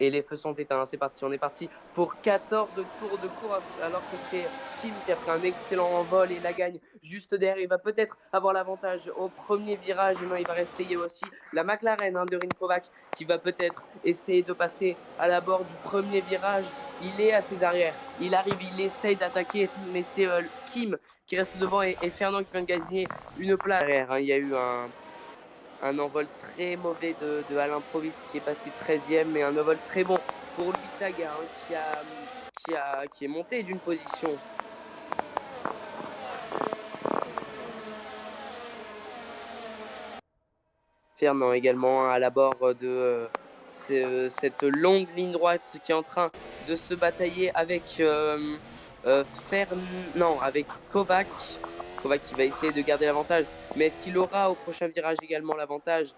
Et les feux sont éteints, c'est parti, on est parti pour 14 tours de course, alors que c'est Kim qui a pris un excellent envol et la gagne juste derrière. Il va peut-être avoir l'avantage au premier virage, non, il va rester aussi la McLaren de Rinkovac qui va peut-être essayer de passer à la bord du premier virage. Il est à ses arrières, il arrive, il essaye d'attaquer, mais c'est Kim qui reste devant et Fernand qui vient de gagner une place derrière. Il y a eu un envol très mauvais de Alain Prost qui est passé 13e et un envol très bon pour Louis Taga qui est monté d'une position. Fernand également à la bord de cette longue ligne droite qui est en train de se batailler avec avec Kovac. Kovac qui va essayer de garder l'avantage. Mais est-ce qu'il aura au prochain virage également l'avantage?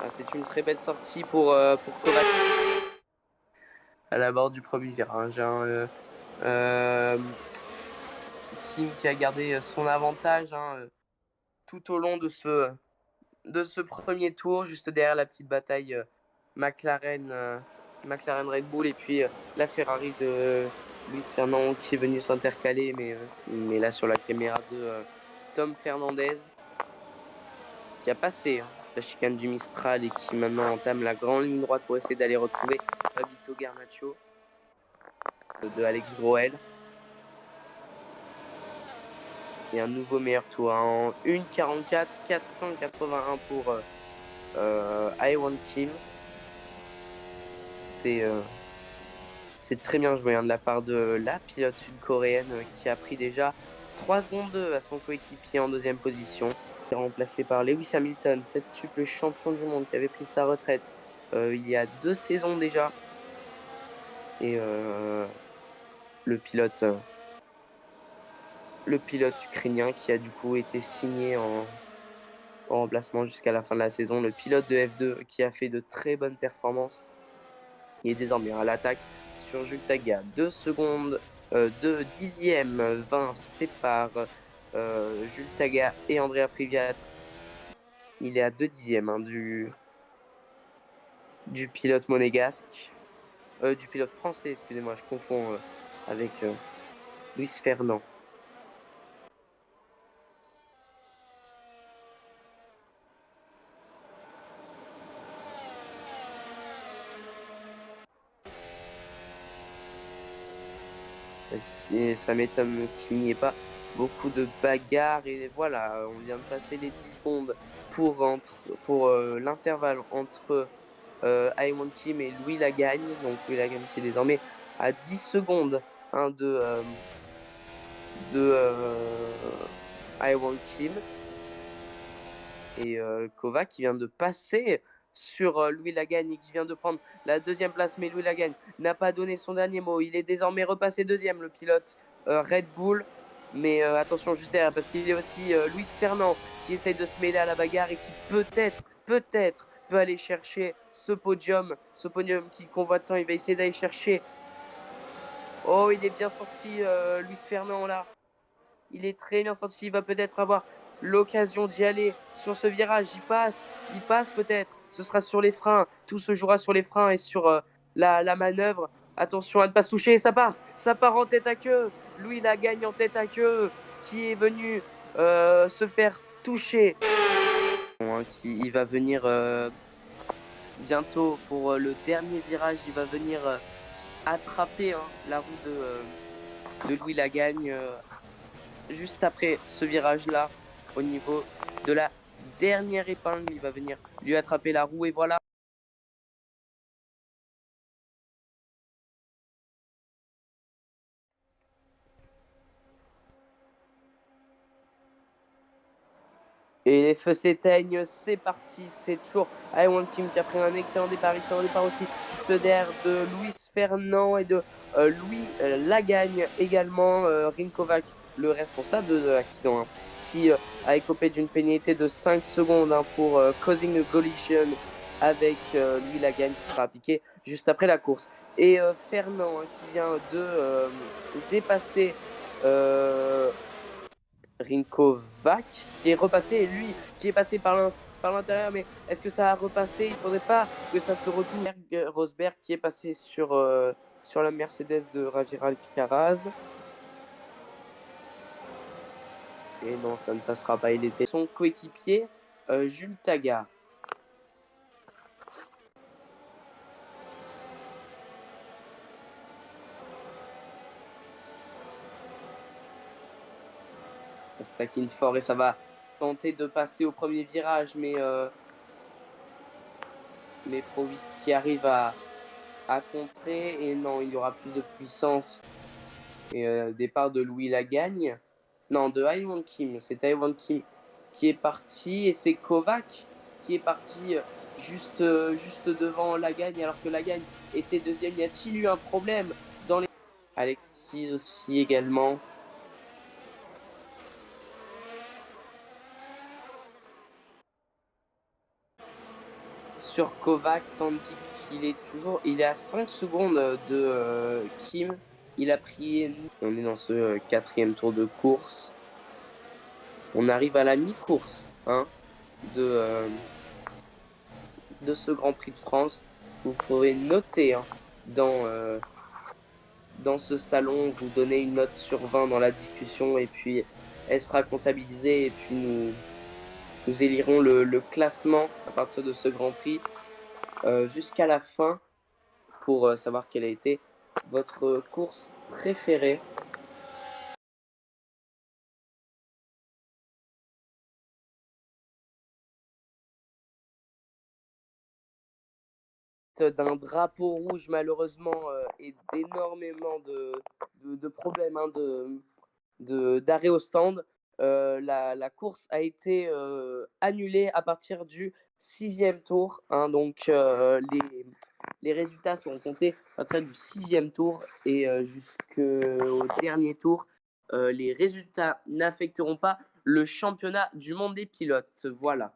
C'est une très belle sortie pour Kovac à la bord du premier virage. Kim qui a gardé son avantage tout au long de ce premier tour, juste derrière la petite bataille McLaren, McLaren Red Bull et puis la Ferrari de Luis Fernand qui est venu s'intercaler, mais là sur la caméra de Tom Fernandez qui a passé la chicane du Mistral et qui maintenant entame la grande ligne droite pour essayer d'aller retrouver Fabito Garnacho de Alex Groel. Et un nouveau meilleur tour en 1,44, 481 pour Aewon Kim. C'est très bien joué de la part de la pilote sud-coréenne qui a pris déjà 3 secondes à son coéquipier en deuxième position. Remplacé par Lewis Hamilton, septuple champion du monde qui avait pris sa retraite il y a 2 saisons déjà. Et le pilote ukrainien qui a du coup été signé en remplacement jusqu'à la fin de la saison. Le pilote de F2 qui a fait de très bonnes performances. Il est désormais à l'attaque sur Jules Taga. 2 secondes, 2 dixièmes, 20 séparent Jules Taga et Andrea Privat. Il est à 2 dixièmes du pilote monégasque. Du pilote français, excusez-moi, je confonds avec Luis Fernand. Et ça m'étonne qu'il n'y ait pas beaucoup de bagarres. Et voilà, on vient de passer les 10 secondes pour l'intervalle entre Aewon Kim et Louis Lagagne. Donc Louis Lagagne qui est désormais à 10 secondes de Aewon Kim. Et Kovac qui vient de passer sur Louis Lagagne et qui vient de prendre la deuxième place. Mais Louis Lagagne n'a pas donné son dernier mot. Il est désormais repassé deuxième, le pilote Red Bull. Mais attention juste derrière, parce qu'il y a aussi Luis Fernand qui essaye de se mêler à la bagarre et qui peut-être peut aller chercher ce podium qui convoite tant. Il va essayer d'aller chercher. Oh, il est bien sorti, Luis Fernand là. Il est très bien sorti. Il va peut-être avoir l'occasion d'y aller sur ce virage. Il passe peut-être. Ce sera sur les freins. Tout se jouera sur les freins et sur la manœuvre. Attention à ne pas se toucher. Ça part en tête à queue. Louis la gagne en tête à queue qui est venu se faire toucher. Il va venir bientôt pour le dernier virage. Il va venir attraper la roue de Louis Lagagne juste après ce virage-là, au niveau de la dernière épingle, il va venir lui attraper la roue et voilà. Et les feux s'éteignent, c'est parti, c'est toujours Aewon Kim qui a pris un excellent départ aussi juste derrière de Luis Fernand et de Louis Lagagne également, Rinkovac, le responsable de l'accident, qui a écopé d'une pénalité de 5 secondes pour causing a collision avec Louis Lagagne qui sera appliqué juste après la course. Et Fernand qui vient de dépasser Rinkovac qui est repassé et lui qui est passé par l'intérieur, mais est-ce que ça a repassé? Il faudrait pas que ça se retourne. Rosberg qui est passé sur la Mercedes de Javier Alcaraz. Et non, ça ne passera pas. Il était son coéquipier, Jules Taggart. Ça se taquine fort et ça va tenter de passer au premier virage, mais Prost qui arrive à contrer. Et non, il y aura plus de puissance. Et départ de Louis Lagagne. Non, de Iwan Kim. C'est Iwan Kim qui est parti et c'est Kovac qui est parti juste devant Lagagne alors que Lagagne était deuxième. Y a-t-il eu un problème dans les... Alexis aussi également. Sur Kovac, tandis il est à 5 secondes de Kim. Il a pris. On est dans ce quatrième tour de course. On arrive à la mi-course hein, de, de ce Grand Prix de France. Vous pourrez noter hein, dans ce salon, vous donnez une note sur 20 dans la discussion et puis elle sera comptabilisée et puis nous élirons le classement à partir de ce Grand Prix jusqu'à la fin pour savoir quelle a été votre course préférée. D'un drapeau rouge malheureusement et d'énormément de problèmes hein, d'arrêt au stand. La course a été annulée à partir du sixième tour. Hein, donc les résultats seront comptés à partir du sixième tour et jusqu'au dernier tour. Les résultats n'affecteront pas le championnat du monde des pilotes. Voilà.